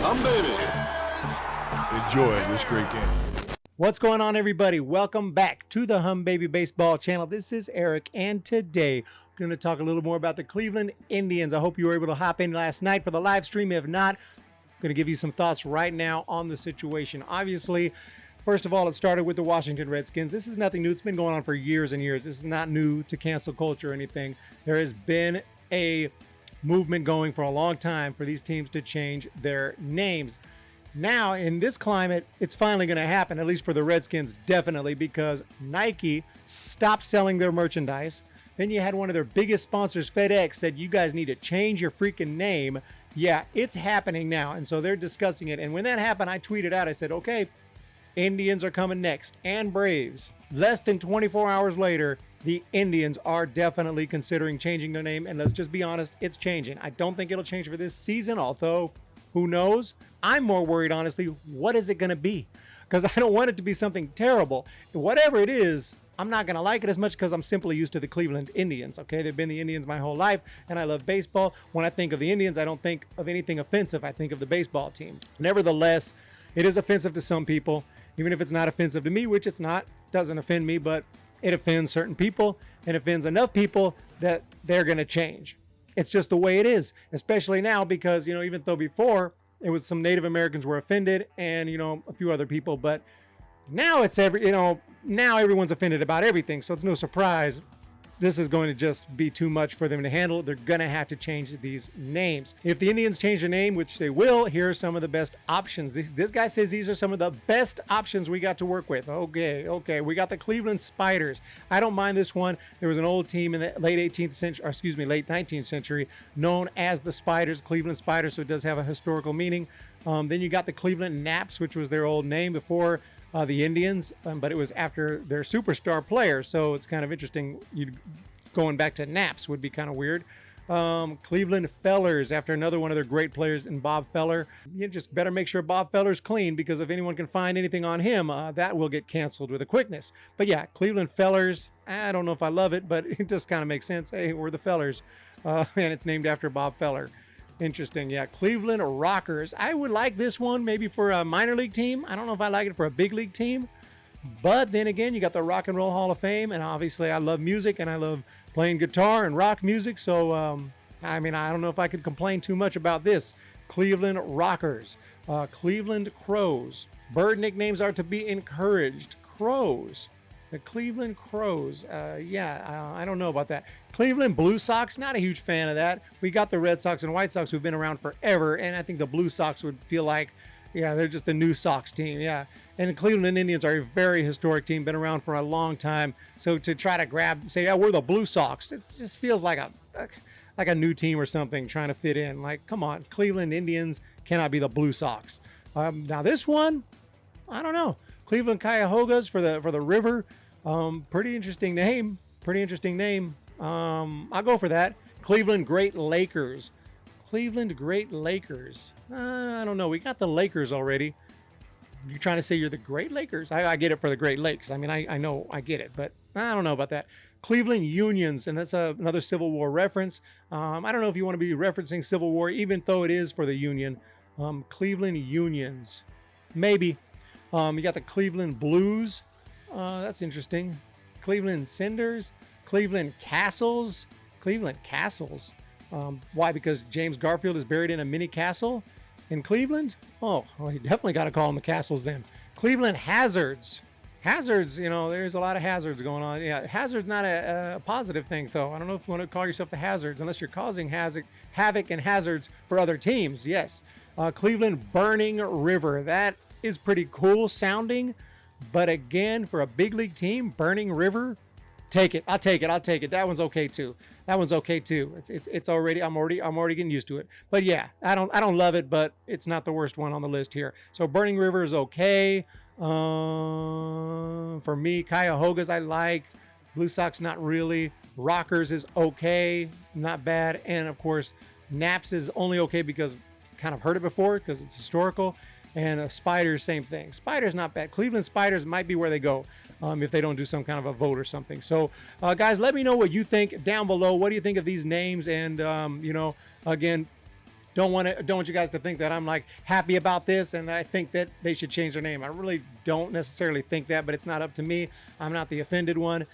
Humm, baby. Enjoy this great game. What's going on, everybody? Welcome back to the Humm Baby Baseball channel. This is Eric, and today I'm going to talk a little more about the Cleveland Indians. I hope you were able to hop in last night for the live stream. If not, I'm going to give you some thoughts right now on the situation. Obviously, first of all, it started with the Washington Redskins. This is nothing new. It's been going on for years and years. This is not new to cancel culture or anything. There has been a movement going for a long time for these teams to change their names. Now, in this climate, it's finally going to happen, at least for the Redskins, definitely, because Nike stopped selling their merchandise. Then you had one of their biggest sponsors, FedEx, said, you guys need to change your freaking name. Yeah, it's happening now. And so they're discussing it. And when that happened, I tweeted out, I said, okay, Indians are coming next, and Braves. Less than 24 hours later, the Indians are definitely considering changing their name. And let's just be honest, it's changing. I don't think it'll change for this season, although who knows? I'm more worried, honestly, what is it going to be? Because I don't want it to be something terrible. Whatever it is, I'm not going to like it as much because I'm simply used to the Cleveland Indians, okay? They've been the Indians my whole life, and I love baseball. When I think of the Indians, I don't think of anything offensive. I think of the baseball team. Nevertheless, it is offensive to some people, even if it's not offensive to me, which it's not. Doesn't offend me, but it offends certain people and offends enough people that they're going to change. It's just the way it is, especially now because, you know, even though before it was some Native Americans were offended and, you know, a few other people, but now it's now everyone's offended about everything. So it's no surprise this is going to just be too much for them to handle. They're going to have to change these names. If the Indians change their name, which they will, here are some of the best options. This guy says these are some of the best options we got to work with. Okay. We got the Cleveland Spiders. I don't mind this one. There was an old team in the late 18th century, or excuse me, late 19th century, known as the Spiders, Cleveland Spiders, so it does have a historical meaning. Then you got the Cleveland Naps, which was their old name before the Indians, but it was after their superstar player, so it's kind of interesting. Going back to Naps would be kind of weird. Cleveland Fellers, after another one of their great players in Bob Feller. You just better make sure Bob Feller's clean, because if anyone can find anything on him, that will get canceled with a quickness. But yeah, Cleveland Fellers, I don't know if I love it, but it just kind of makes sense. Hey, we're the Fellers, and it's named after Bob Feller. Interesting. Yeah, Cleveland Rockers. I would like this one maybe for a minor league team. I don't know if I like it for a big league team. But then again, you got the Rock and Roll Hall of Fame, and obviously I love music and I love playing guitar and rock music. So, I mean, I don't know if I could complain too much about this. Cleveland Rockers. Cleveland Crows. Bird nicknames are to be encouraged. Crows. The Cleveland Crows. I don't know about that. Cleveland Blue Sox. Not a huge fan of that. We got the Red Sox and White Sox who've been around forever, and I think the Blue Sox would feel like, yeah, they're just the new Sox team. Yeah. And the Cleveland Indians are a very historic team, been around for a long time. So to try to say, yeah, we're the Blue Sox, it just feels like a new team or something trying to fit in. Like, come on, Cleveland Indians cannot be the Blue Sox. Now this one, I don't know. Cleveland Cuyahogas for the river. Pretty interesting name. I'll go for that. Cleveland Great Lakers. Cleveland Great Lakers. I don't know. We got the Lakers already. You're trying to say you're the Great Lakers? I get it for the Great Lakes. I mean, I know I get it, but I don't know about that. Cleveland Unions, and that's another Civil War reference. I don't know if you want to be referencing Civil War, even though it is for the Union. Cleveland Unions. Maybe. You got the Cleveland Blues. That's interesting. Cleveland Cinders. Cleveland Castles. Why? Because James Garfield is buried in a mini castle in Cleveland? Oh, well, you definitely got to call them the Castles then. Cleveland Hazards. Hazards, you know, there's a lot of hazards going on. Yeah, hazard's not a positive thing, though. I don't know if you want to call yourself the Hazards unless you're causing havoc and hazards for other teams. Yes. Cleveland Burning River. That is pretty cool sounding. But again, for a big league team, Burning River, take it. I'll take it. That one's okay too. It's already, I'm already getting used to it. But yeah, I don't love it, but it's not the worst one on the list here. So Burning River is okay. For me, Cuyahogas I like. Blue Sox not really. Rockers is okay, not bad. And of course, Naps is only okay because kind of heard it before because it's historical. And Spiders, same thing. Spiders not bad. Cleveland Spiders might be where they go if they don't do some kind of a vote or something. So, guys, let me know what you think down below. What do you think of these names? And, again, don't want you guys to think that I'm like happy about this and I think that they should change their name. I really don't necessarily think that, but it's not up to me. I'm not the offended one.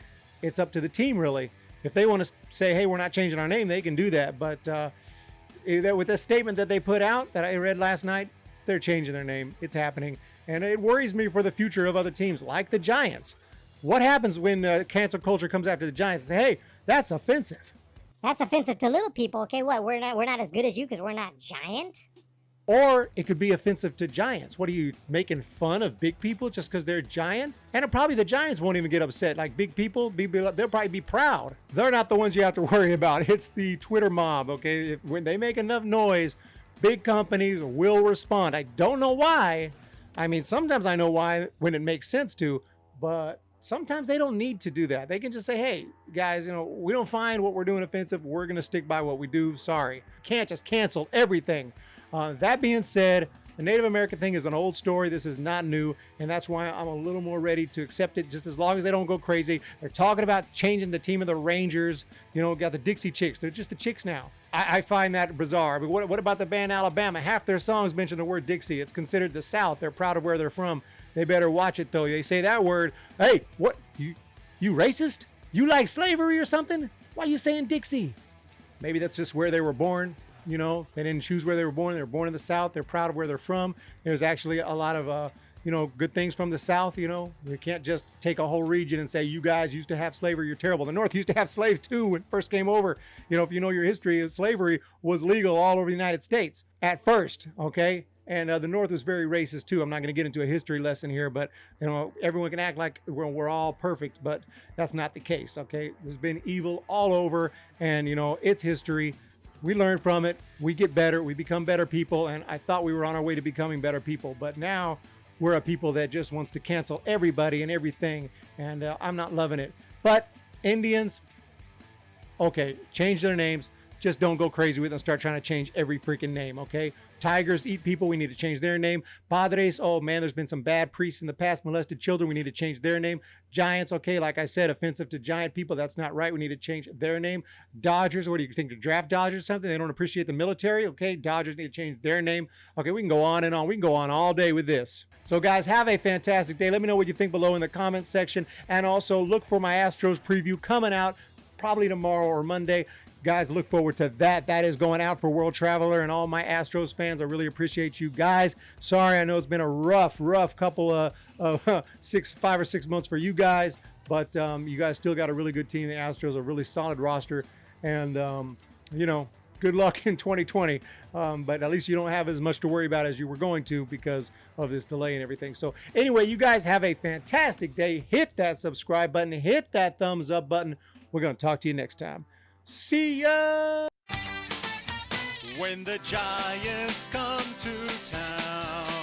It's up to the team, really. If they want to say, hey, we're not changing our name, they can do that. But with the statement that they put out that I read last night, they're changing their name. It's happening. And it worries me for the future of other teams like the Giants. What happens when cancel culture comes after the Giants and say, hey, that's offensive? That's offensive to little people. Okay, what? We're not as good as you because we're not giant? Or it could be offensive to Giants. What are you making fun of big people just because they're giant? And probably the Giants won't even get upset. Like big people, they'll probably be proud. They're not the ones you have to worry about. It's the Twitter mob, okay? When they make enough noise, big companies will respond. I don't know why. I mean, sometimes I know why when it makes sense to, but sometimes they don't need to do that. They can just say, hey, guys, we don't find what we're doing offensive. We're going to stick by what we do. Sorry. Can't just cancel everything. That being said, the Native American thing is an old story. This is not new. And that's why I'm a little more ready to accept it, just as long as they don't go crazy. They're talking about changing the team of the Rangers. Got the Dixie Chicks. They're just the Chicks now. I find that bizarre. But what about the band Alabama? Half their songs mention the word Dixie. It's considered the South. They're proud of where they're from. They better watch it, though. They say that word. Hey, what? You racist? You like slavery or something? Why are you saying Dixie? Maybe that's just where they were born. They didn't choose where they were born. They were born in the South. They're proud of where they're from. There's actually a lot of, good things from the South. You can't just take a whole region and say, you guys used to have slavery. You're terrible. The North used to have slaves, too, when it first came over. If you know your history, slavery was legal all over the United States at first, okay? And the North was very racist, too. I'm not going to get into a history lesson here, but, everyone can act like we're all perfect, but that's not the case, okay? There's been evil all over, and, it's history. We learn from it. We get better. We become better people, and I thought we were on our way to becoming better people, but now we're a people that just wants to cancel everybody and everything, and I'm not loving it. But Indians, okay, change their names. Just don't go crazy with it and start trying to change every freaking name, okay? Tigers eat people. We need to change their name. Padres, oh man, there's been some bad priests in the past, molested children. We need to change their name. Giants, okay, like I said, offensive to giant people. That's not right. We need to change their name. Dodgers, what do you think, to draft Dodgers or something? They don't appreciate the military, okay? Dodgers need to change their name. Okay, we can go on and on. We can go on all day with this. So guys, have a fantastic day. Let me know what you think below in the comment section. And also look for my Astros preview coming out probably tomorrow or Monday. Guys, look forward to that. That is going out for World Traveler and all my Astros fans. I really appreciate you guys. Sorry, I know it's been a rough couple of 5 or 6 months for you guys, but you guys still got a really good team. The Astros are a really solid roster, and good luck in 2020. But at least you don't have as much to worry about as you were going to because of this delay and everything. So anyway, you guys have a fantastic day. Hit that subscribe button. Hit that thumbs up button. We're going to talk to you next time. See ya! When the Giants come to town.